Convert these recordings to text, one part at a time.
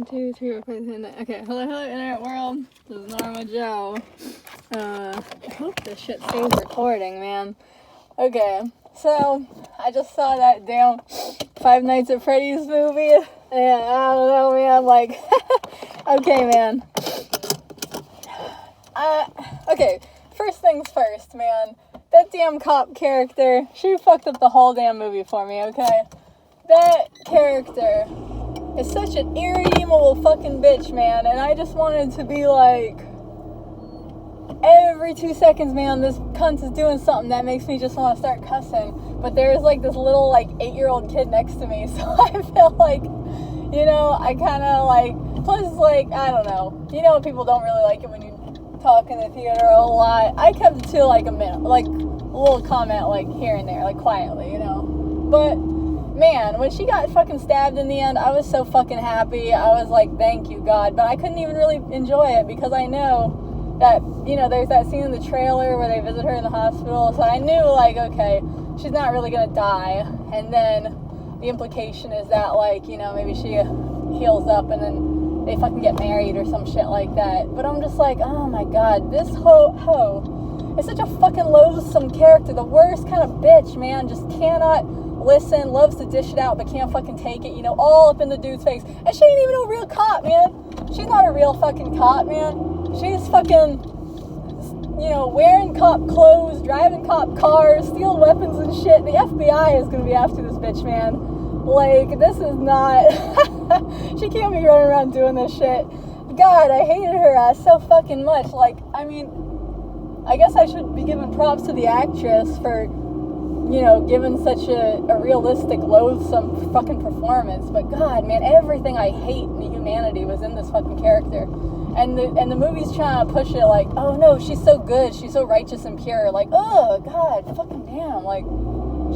1, 2, 3, 4, 5, 6, 7, 8. Okay, hello, internet world. This is Norma Joe. I hope this shit stays recording, man. Okay, so I just saw that damn Five Nights at Freddy's movie, and I don't know, man. Like, okay, man. Okay, first things first, man. That damn cop character, she fucked up the whole damn movie for me, okay? That character is such an irredeemable fucking bitch, man, and I just wanted to be like, every 2 seconds, man, this cunt is doing something that makes me just want to start cussing, but there's like this little, like, 8-year-old kid next to me, so I feel like, you know, I kind of like, plus, like, I don't know, you know, people don't really like it when you talk in the theater a lot. I kept it to like a minute, like a little comment, like here and there, like quietly, you know, but man, when she got fucking stabbed in the end, I was so fucking happy. I was like, thank you, God. But I couldn't even really enjoy it because I know that, you know, there's that scene in the trailer where they visit her in the hospital. So I knew, like, okay, she's not really gonna die. And then the implication is that, like, you know, maybe she heals up and then they fucking get married or some shit like that. But I'm just like, oh my God, this hoe is such a fucking loathsome character. The worst kind of bitch, man. Just cannot listen, loves to dish it out, but can't fucking take it, you know, all up in the dude's face. And she ain't even a real cop, man. She's not a real fucking cop, man. She's fucking, you know, wearing cop clothes, driving cop cars, stealing weapons and shit. The FBI is gonna be after this bitch, man. Like, this is not, she can't be running around doing this shit. God, I hated her ass so fucking much. Like, I mean, I guess I should be giving props to the actress for, you know, given such a realistic, loathsome fucking performance. But God, man, everything I hate in humanity was in this fucking character. And the movie's trying to push it like, oh no, she's so good, she's so righteous and pure. Like, oh God, fucking damn. Like,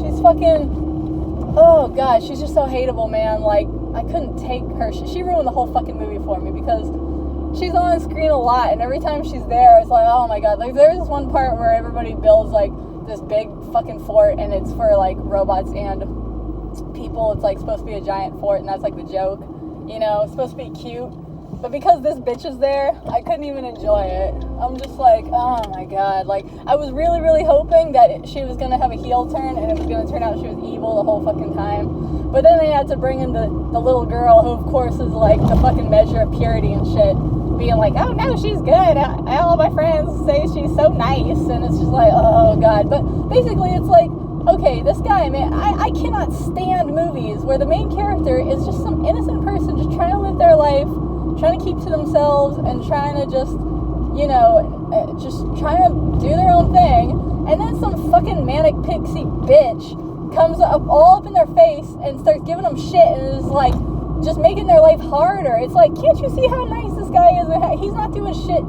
she's fucking, oh God, she's just so hateable, man. Like, I couldn't take her. She ruined the whole fucking movie for me because she's on screen a lot, and every time she's there, it's like, oh my God. Like, there's this one part where everybody builds like this big fucking fort, and it's for like robots and people. It's like supposed to be a giant fort, and that's like the joke, you know. It's supposed to be cute, but because this bitch is there, I couldn't even enjoy it. I'm just like, oh my God. Like, I was really, really hoping that she was gonna have a heel turn, and it was gonna turn out she was evil the whole fucking time. But then they had to bring in the little girl, who of course is like the fucking measure of purity and shit, being like, oh no, she's good, all my friends say she's so nice, and it's just like, oh God. But basically it's like, okay, this guy, man, I cannot stand movies where the main character is just some innocent person just trying to live their life, trying to keep to themselves, and trying to just, you know, just trying to do their own thing, and then some fucking manic pixie bitch comes up all up in their face and starts giving them shit, and is like, just making their life harder. It's like, can't you see how nice this guy is? He's not doing shit.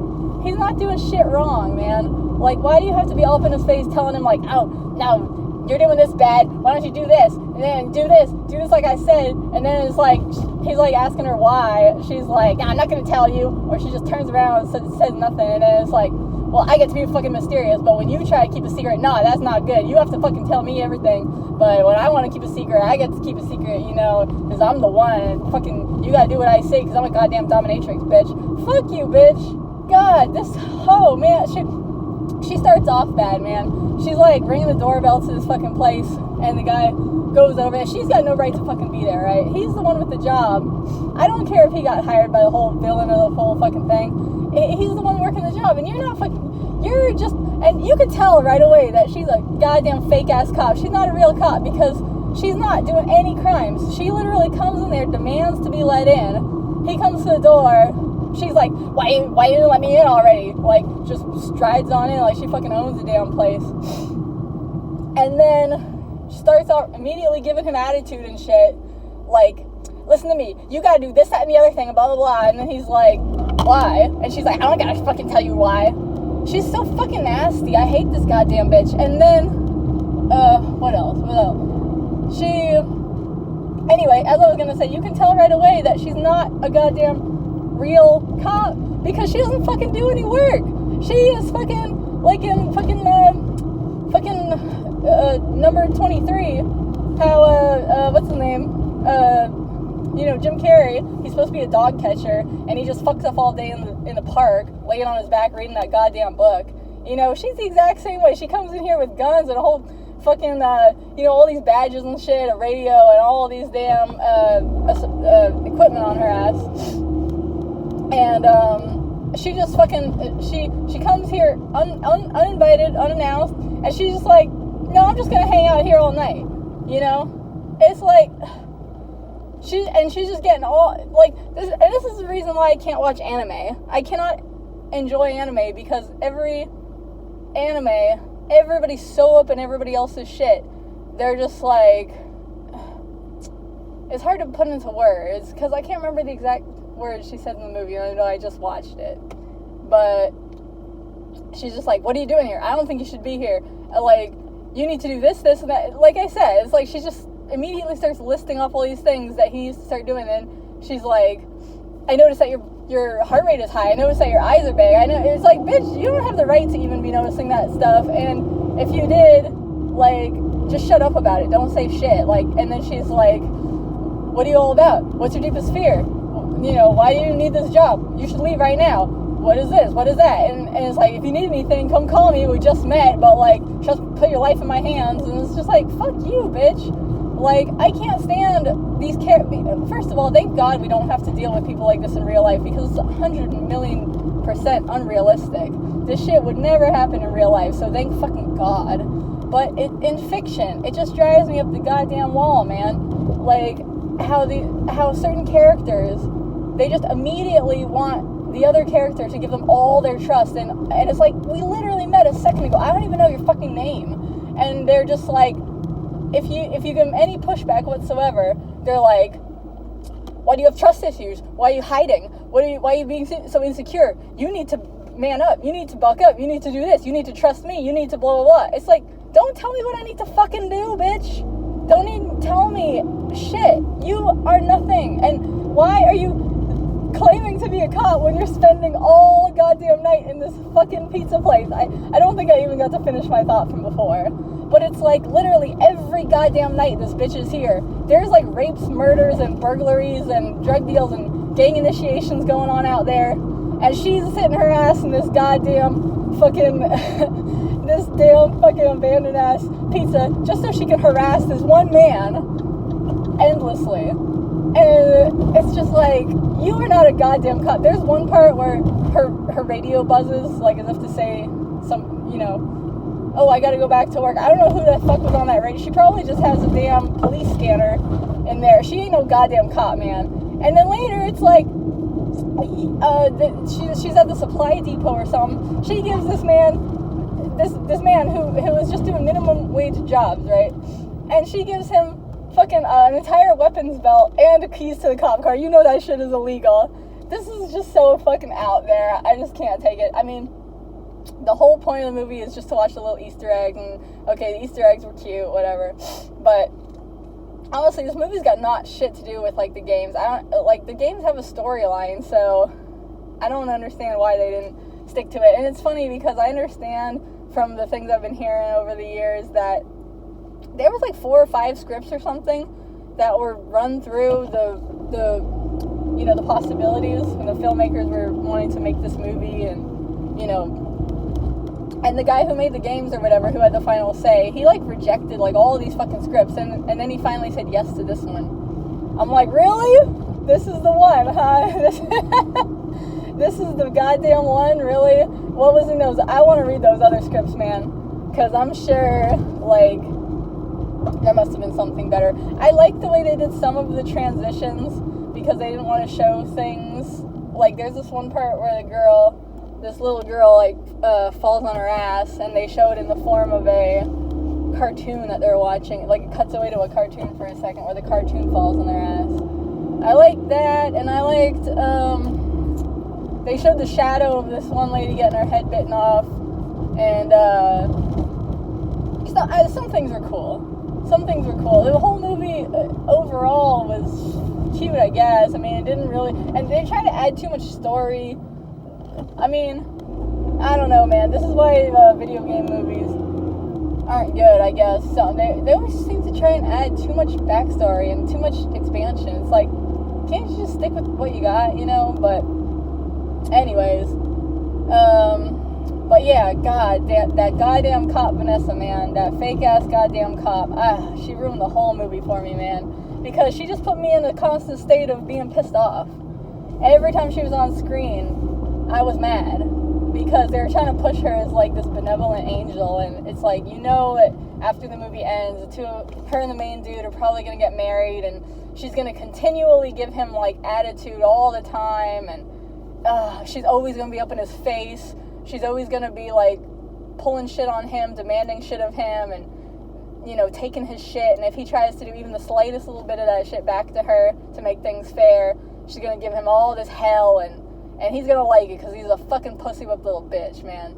He's not doing shit wrong, man. Like, why do you have to be all up in his face telling him, like, oh, no, you're doing this bad. Why don't you do this? And then do this like I said. And then it's like, he's like asking her why. She's like, I'm not going to tell you. Or she just turns around and says nothing. And then it's like, well, I get to be fucking mysterious, but when you try to keep a secret, no, that's not good. You have to fucking tell me everything. But when I want to keep a secret, I get to keep a secret, you know, because I'm the one, and fucking, you gotta do what I say, because I'm a goddamn dominatrix, bitch. Fuck you, bitch. God, this hoe, man, she starts off bad, man. She's like ringing the doorbell to this fucking place, and the guy goes over there. She's got no right to fucking be there, right? He's the one with the job. I don't care if he got hired by the whole villain or the whole fucking thing. He's the one working the job, and you're not fucking, you're just, and you could tell right away that she's a goddamn fake ass cop. She's not a real cop because she's not doing any crimes. She literally comes in there, demands to be let in. He comes to the door. She's like, why you didn't let me in already? Like, just strides on in like she fucking owns the damn place. And then she starts out immediately giving him attitude and shit. Like, listen to me, you gotta do this, that, and the other thing, blah, blah, blah. And then he's like, why? And she's like, I don't gotta fucking tell you why. She's so fucking nasty. I hate this goddamn bitch. And then, what else? Anyway, as I was gonna say, you can tell right away that she's not a goddamn real cop because she doesn't fucking do any work. She is fucking, like in fucking number 23, how, what's the name? Jim Carrey, he's supposed to be a dog catcher, and he just fucks up all day in the park, laying on his back, reading that goddamn book. She's the exact same way. She comes in here with guns and a whole fucking, all these badges and shit, a radio, and all these damn equipment on her ass. And she just fucking, she comes here uninvited, unannounced, and she's just like, no, I'm just gonna hang out here all night. It's like, she's just getting all, like, this is the reason why I can't watch anime. I cannot enjoy anime, because everybody's so up in everybody else's shit. They're just like, it's hard to put into words, because I can't remember the exact words she said in the movie. I know I just watched it, but she's just like, what are you doing here? I don't think you should be here. Like, you need to do this, and that. Like I said, it's like she just immediately starts listing off all these things that he needs to start doing, and she's like, I noticed that your heart rate is high. I noticed that your eyes are big. I know. It's like, bitch, you don't have the right to even be noticing that stuff. And if you did, like, just shut up about it. Don't say shit. Like, and then she's like, what are you all about? What's your deepest fear? Why do you need this job? You should leave right now. What is this? What is that? And it's like, if you need anything, come call me. We just met, but, like, just put your life in my hands. And it's just like, fuck you, bitch. Like, I can't stand these First of all, thank God we don't have to deal with people like this in real life, because it's 100,000,000% unrealistic. This shit would never happen in real life, so thank fucking God. But in fiction, it just drives me up the goddamn wall, man. Like, how certain characters, they just immediately want the other character to give them all their trust, and it's like, we literally met a second ago. I don't even know your fucking name. And they're just like, if you give them any pushback whatsoever, they're like, why do you have trust issues? Why are you hiding? Why are you being so insecure? You need to man up. You need to buck up. You need to do this. You need to trust me. You need to blah, blah, blah. It's like, don't tell me what I need to fucking do, bitch. Don't even tell me shit. You are nothing. And why are you claiming to be a cop when you're spending all goddamn night in this fucking pizza place? I don't think I even got to finish my thought from before. But it's like, literally every goddamn night this bitch is here. There's like rapes, murders, and burglaries, and drug deals, and gang initiations going on out there. And she's sitting her ass in this goddamn fucking, this damn fucking abandoned ass pizza, just so she can harass this one man endlessly. And it's just like, you are not a goddamn cop. There's one part where her radio buzzes, like, as if to say some, oh, I gotta go back to work. I don't know who the fuck was on that radio. She probably just has a damn police scanner in there. She ain't no goddamn cop, man. And then later, it's like, she's at the supply depot or something. She gives this man who was just doing minimum wage jobs, right? And she gives him fucking an entire weapons belt and keys to the cop car. You know that shit is illegal. This is just so fucking out there. I just can't take it. I mean, the whole point of the movie is just to watch the little Easter eggs, and okay, the Easter eggs were cute, whatever. But honestly, this movie's got not shit to do with, like, the games. The games have a storyline, so I don't understand why they didn't stick to it. And it's funny because I understand from the things I've been hearing over the years that there was like 4 or 5 scripts or something that were run through the possibilities when the filmmakers were wanting to make this movie, and the guy who made the games or whatever, who had the final say, he like rejected like all of these fucking scripts, and then he finally said yes to this one. I'm like, really? This is the one, huh? This is the goddamn one, really? What was in those? I want to read those other scripts, man, because I'm sure, like, there must have been something better. I like the way they did some of the transitions, because they didn't want to show things. Like, there's this one part where this little girl, like, falls on her ass, and they show it in the form of a cartoon that they're watching. Like, it cuts away to a cartoon for a second where the cartoon falls on their ass. I liked that, and I liked, they showed the shadow of this one lady getting her head bitten off, and, some things were cool. Some things were cool. The whole movie, overall, was cute, I guess. I mean, it didn't really, and they tried to add too much story. I mean, I don't know, man. This is why video game movies aren't good, I guess. So they always seem to try and add too much backstory and too much expansion. It's like, can't you just stick with what you got, you know? But anyways, but yeah, God, that goddamn cop Vanessa, man, that fake ass goddamn cop, she ruined the whole movie for me, man, because she just put me in a constant state of being pissed off. Every time she was on screen, I was mad, because they were trying to push her as, like, this benevolent angel, and it's like, you know that after the movie ends, the two, her and the main dude are probably gonna get married, and she's gonna continually give him, like, attitude all the time, and she's always gonna be up in his face. She's always gonna be, like, pulling shit on him, demanding shit of him, and, you know, taking his shit, and if he tries to do even the slightest little bit of that shit back to her to make things fair, she's gonna give him all this hell, and he's gonna like it, because he's a fucking pussy-whipped little bitch, man.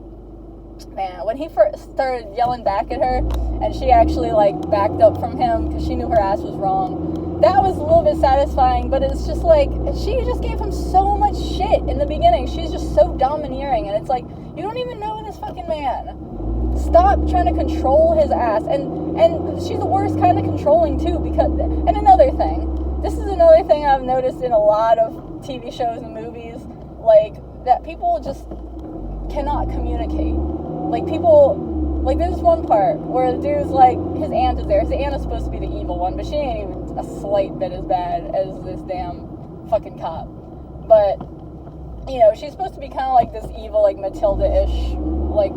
Man, when he first started yelling back at her, and she actually, like, backed up from him, because she knew her ass was wrong, that was a little bit satisfying, but it's just, like, she just gave him so much shit in the beginning. She's just so domineering, and it's like, you don't even know this fucking man. Stop trying to control his ass, and she's the worst kind of controlling, too, because, and another thing, this is another thing I've noticed in a lot of TV shows and movies, like, that people just cannot communicate. Like, people, like, there's one part where the dude's like, his aunt is there. His aunt is supposed to be the evil one, but she ain't even a slight bit as bad as this damn fucking cop. But, you know, she's supposed to be kind of like this evil, like, Matilda-ish, like,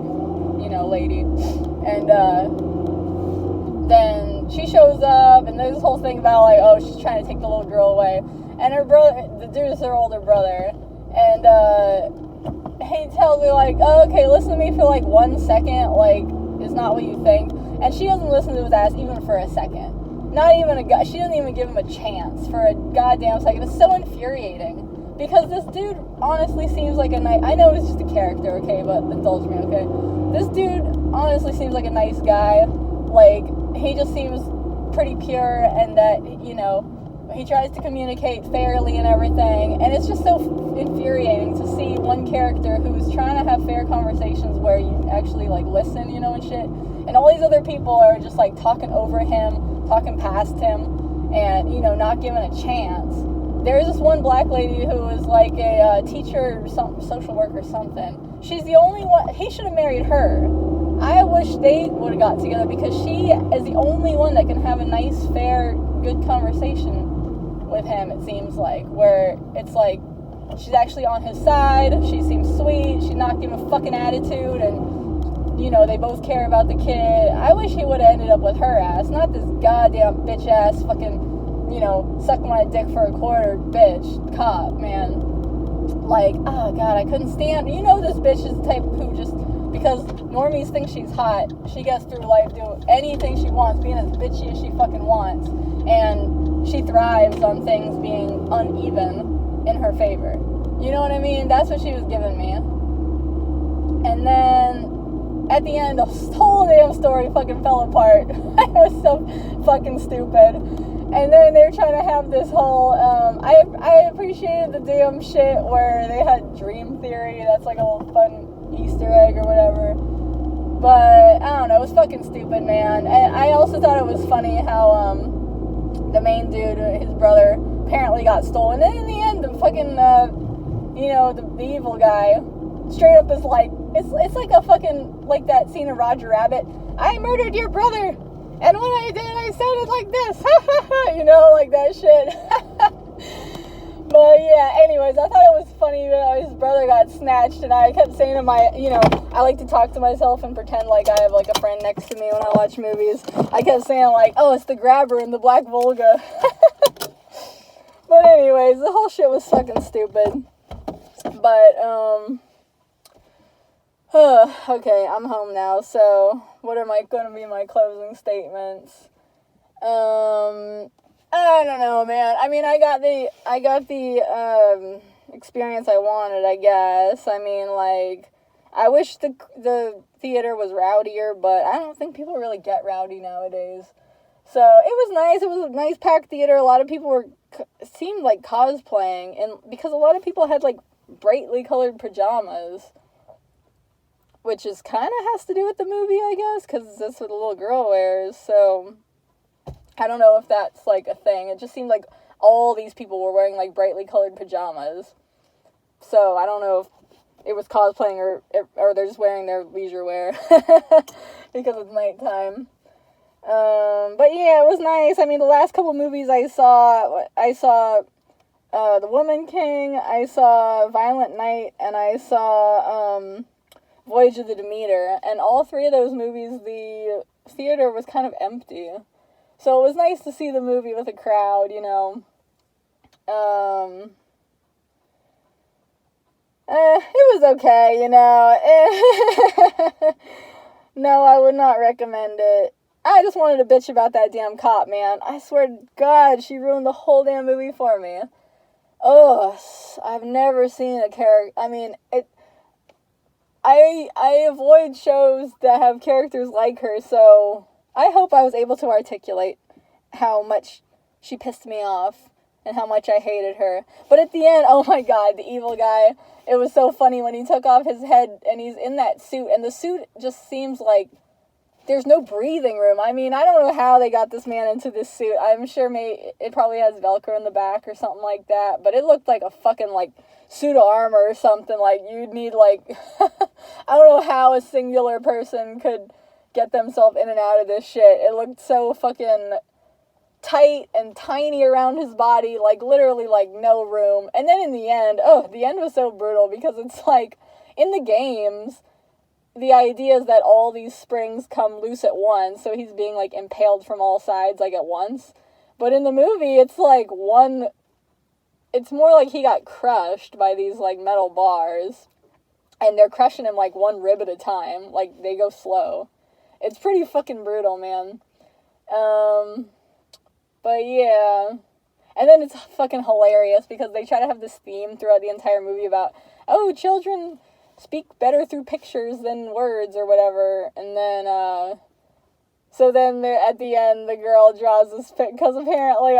you know, lady. And, then she shows up, and there's this whole thing about, like, oh, she's trying to take the little girl away. And her brother, the dude is her older brother, and, he tells her, like, oh, okay, listen to me for, like, 1 second, like, it's not what you think. And she doesn't listen to his ass even for a second. Not even she doesn't even give him a chance for a goddamn second. It's so infuriating, because this dude honestly seems like a nice, I know it's just a character, okay, but indulge me, okay? This dude honestly seems like a nice guy. Like, he just seems pretty pure, and that, you know, he tries to communicate fairly and everything, and it's just so infuriating to see one character who's trying to have fair conversations where you actually, like, listen, you know, and shit, and all these other people are just, like, talking over him, talking past him, and, you know, not giving a chance. There's this one black lady who is, like, a teacher or something, social worker or something. She's the only one, he should have married her. I wish they would have got together, because she is the only one that can have a nice, fair, good conversation with him, it seems like, where it's like, she's actually on his side, she seems sweet, she's not giving a fucking attitude, and, you know, they both care about the kid. I wish he would have ended up with her ass, not this goddamn bitch ass fucking, you know, suck my dick for a quarter bitch cop, man. Like, oh god, I couldn't stand, you know, this bitch is the type who just, because normies think she's hot, she gets through life doing anything she wants, being as bitchy as she fucking wants, and she thrives on things being uneven in her favor. You know what I mean? That's what she was giving me. And then, at the end, the whole damn story fucking fell apart. It was so fucking stupid. And then they were trying to have this whole, I appreciated the damn shit where they had dream theory. That's like a little fun Easter egg or whatever. But, I don't know, it was fucking stupid, man. And I also thought it was funny how, the main dude, his brother, apparently got stolen. And in the end, the fucking, you know, the evil guy, straight up is like, it's like a fucking, like that scene of Roger Rabbit. I murdered your brother, and when I did, I sounded like this. You know, like that shit. But yeah, anyways, I thought it was funny that his brother got snatched, and I kept saying to my, you know, I like to talk to myself and pretend like I have, like, a friend next to me when I watch movies. I kept saying, like, oh, it's the grabber in the Black Volga. But anyways, the whole shit was fucking stupid. But, okay, I'm home now, so what are going to be my closing statements? I don't know, man. I mean, I got the experience I wanted, I guess. I mean, like, I wish the theater was rowdier, but I don't think people really get rowdy nowadays. So, it was nice. It was a nice packed theater. A lot of people seemed like cosplaying, and because a lot of people had, like, brightly colored pajamas, which is kind of has to do with the movie, I guess, because that's what the little girl wears, so I don't know if that's, like, a thing. It just seemed like all these people were wearing, like, brightly colored pajamas. So, I don't know if it was cosplaying or they're just wearing their leisure wear because it's nighttime. But yeah, it was nice. I mean, the last couple movies I saw The Woman King, I saw Violent Night, and I saw, Voyage of the Demeter, and all three of those movies, the theater was kind of empty. So it was nice to see the movie with a crowd, you know. It was okay, you know. No, I would not recommend it. I just wanted to bitch about that damn cop, man. I swear to God, she ruined the whole damn movie for me. Ugh, I've never seen a character. I mean, I avoid shows that have characters like her, so I hope I was able to articulate how much she pissed me off and how much I hated her. But at the end, oh my God, the evil guy, it was so funny when he took off his head and he's in that suit, and the suit just seems like there's no breathing room. I mean, I don't know how they got this man into this suit. I'm sure it probably has Velcro in the back or something like that, but it looked like a fucking, like, suit of armor or something. Like, you'd need, like, I don't know how a singular person could get themselves in and out of this shit. It looked so fucking tight and tiny around his body, like, literally, like, no room. And then in the end was so brutal, because it's like, in the games, the idea is that all these springs come loose at once, so he's being, like, impaled from all sides, like, at once. But in the movie, it's like it's more like he got crushed by these, like, metal bars, and they're crushing him, like, one rib at a time. Like, they go slow. It's pretty fucking brutal, man. But yeah. And then it's fucking hilarious, because they try to have this theme throughout the entire movie about, oh, children speak better through pictures than words or whatever. And then, so then at the end, the girl draws this pic, because apparently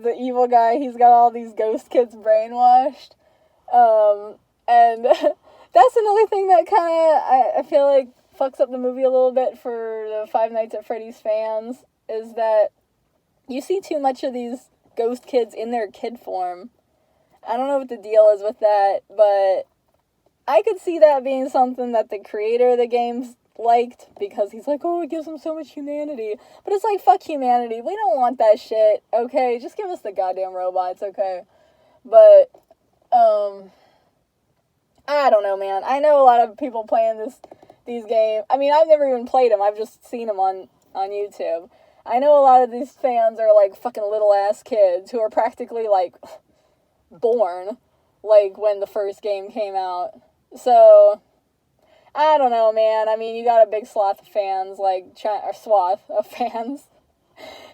the evil guy, he's got all these ghost kids brainwashed. And that's another thing that kind of, I feel like, fucks up the movie a little bit for the Five Nights at Freddy's fans, is that you see too much of these ghost kids in their kid form. I don't know what the deal is with that, but I could see that being something that the creator of the games liked, because he's like, oh, it gives them so much humanity. But it's like, fuck humanity. We don't want that shit, okay? Just give us the goddamn robots, okay? But, I don't know, man. I know a lot of people playing these games. I mean, I've never even played them. I've just seen them on YouTube. I know a lot of these fans are, like, fucking little-ass kids who are practically, like, born, like, when the first game came out. So, I don't know, man. I mean, you got a big swath of fans, like, swath of fans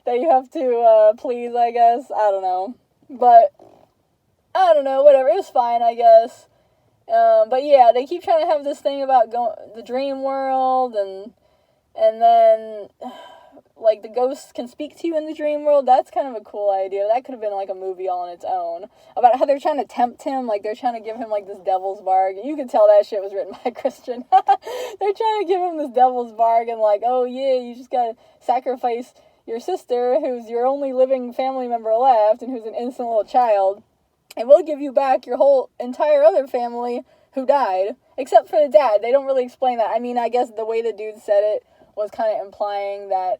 that you have to please, I guess. I don't know. But, I don't know, whatever. It was fine, I guess. But yeah, they keep trying to have this thing about the dream world, and then, like, the ghosts can speak to you in the dream world. That's kind of a cool idea. That could have been, like, a movie all on its own. About how they're trying to tempt him, like, they're trying to give him, like, this devil's bargain. You can tell that shit was written by Christian. They're trying to give him this devil's bargain, like, oh, yeah, you just gotta sacrifice your sister, who's your only living family member left, and who's an innocent little child, and we'll give you back your whole entire other family who died, except for the dad. They don't really explain that. I mean, I guess the way the dude said it was kind of implying that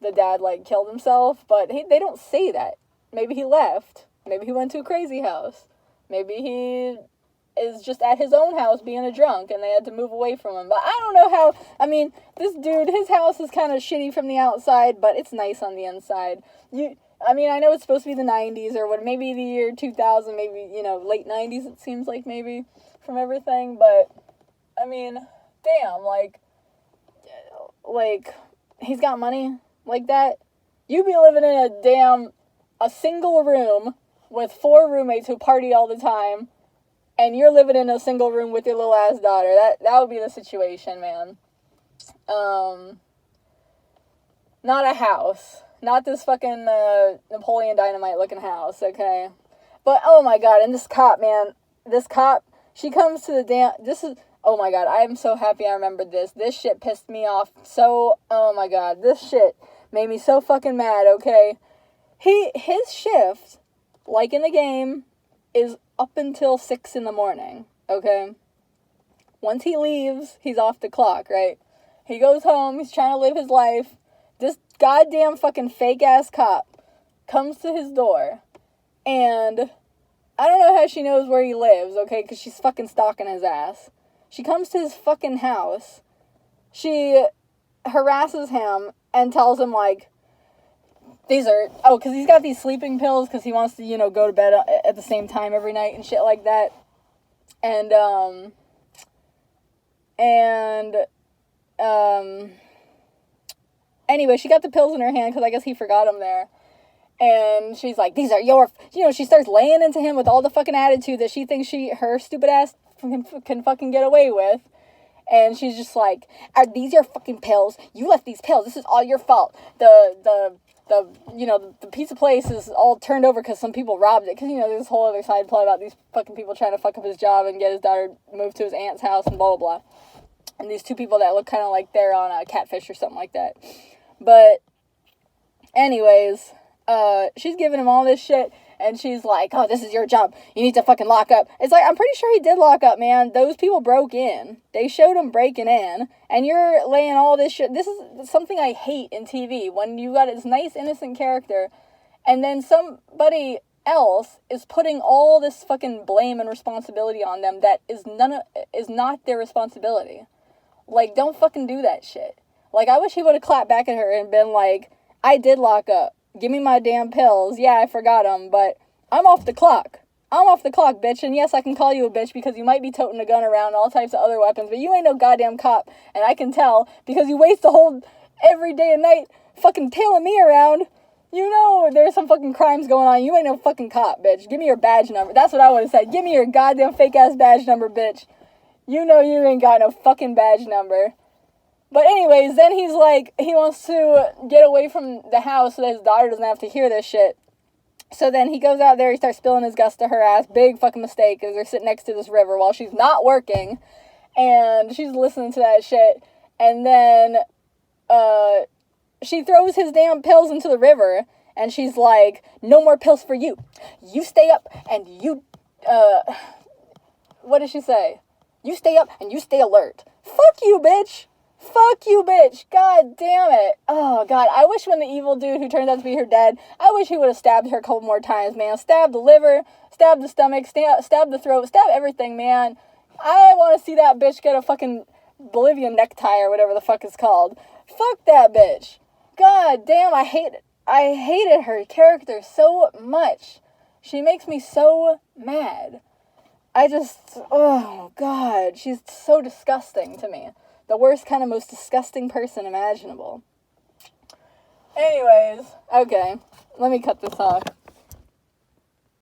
the dad, like, killed himself, but they don't say that. Maybe he left. Maybe he went to a crazy house. Maybe he is just at his own house being a drunk, and they had to move away from him. But I don't know how. I mean, this dude, his house is kind of shitty from the outside, but it's nice on the inside. I mean, I know it's supposed to be the 90s, or what, maybe the year 2000, maybe, you know, late 90s, it seems like, maybe, from everything, but, I mean, damn, like, he's got money like that. You be living in a single room with 4 roommates who party all the time, and you're living in a single room with your little ass daughter. That would be the situation, man. Not a house. Not this fucking Napoleon Dynamite looking house, okay? But, oh my god, and this cop, man. This cop, she comes to the oh my god, I am so happy I remembered this. This shit pissed me off so, oh my god, this shit made me so fucking mad, okay? His shift, like in the game, is up until 6 in the morning, okay? Once he leaves, he's off the clock, right? He goes home, he's trying to live his life. This goddamn fucking fake-ass cop comes to his door, and I don't know how she knows where he lives, okay, because she's fucking stalking his ass. She comes to his fucking house. She harasses him and tells him, like, because he's got these sleeping pills because he wants to, go to bed at the same time every night and shit like that. Anyway, she got the pills in her hand because I guess he forgot them there. And she's like, these are your, she starts laying into him with all the fucking attitude that she thinks her stupid ass can fucking get away with. And she's just like, are these your fucking pills? You left these pills. This is all your fault. The pizza place is all turned over because some people robbed it. Because, there's this whole other side plot about these fucking people trying to fuck up his job and get his daughter moved to his aunt's house and blah, blah, blah. And these two people that look kind of like they're on a Catfish or something like that. But, anyways, she's giving him all this shit. And she's like, oh, this is your job. You need to fucking lock up. It's like, I'm pretty sure he did lock up, man. Those people broke in. They showed him breaking in. And you're laying all this shit. This is something I hate in TV. When you got this nice, innocent character, and then somebody else is putting all this fucking blame and responsibility on them that is not their responsibility. Like, don't fucking do that shit. Like, I wish he would have clapped back at her and been like, I did lock up. Give me my damn pills. Yeah, I forgot them, but I'm off the clock. I'm off the clock, bitch. And yes, I can call you a bitch because you might be toting a gun around, all types of other weapons, but you ain't no goddamn cop. And I can tell because you waste the whole every day and night fucking tailing me around. There's some fucking crimes going on. You ain't no fucking cop, bitch. Give me your badge number. That's what I would have said. Give me your goddamn fake-ass badge number, bitch. You ain't got no fucking badge number. But anyways, then he's like, he wants to get away from the house so that his daughter doesn't have to hear this shit. So then he goes out there, he starts spilling his guts to her ass. Big fucking mistake, because they're sitting next to this river while she's not working. And she's listening to that shit. And then, she throws his damn pills into the river. And she's like, no more pills for you. You stay up and you, what did she say? You stay up and you stay alert. Fuck you, bitch. Fuck you, bitch. God damn it. Oh, God. I wish when the evil dude who turns out to be her dad, I wish he would have stabbed her a couple more times, man. Stab the liver, stab the stomach, stab the throat, stab everything, man. I want to see that bitch get a fucking Bolivian necktie or whatever the fuck it's called. Fuck that bitch. God damn, I hated her character so much. She makes me so mad. Oh, God. She's so disgusting to me. The worst kind of most disgusting person imaginable. Anyways, okay, let me cut this off.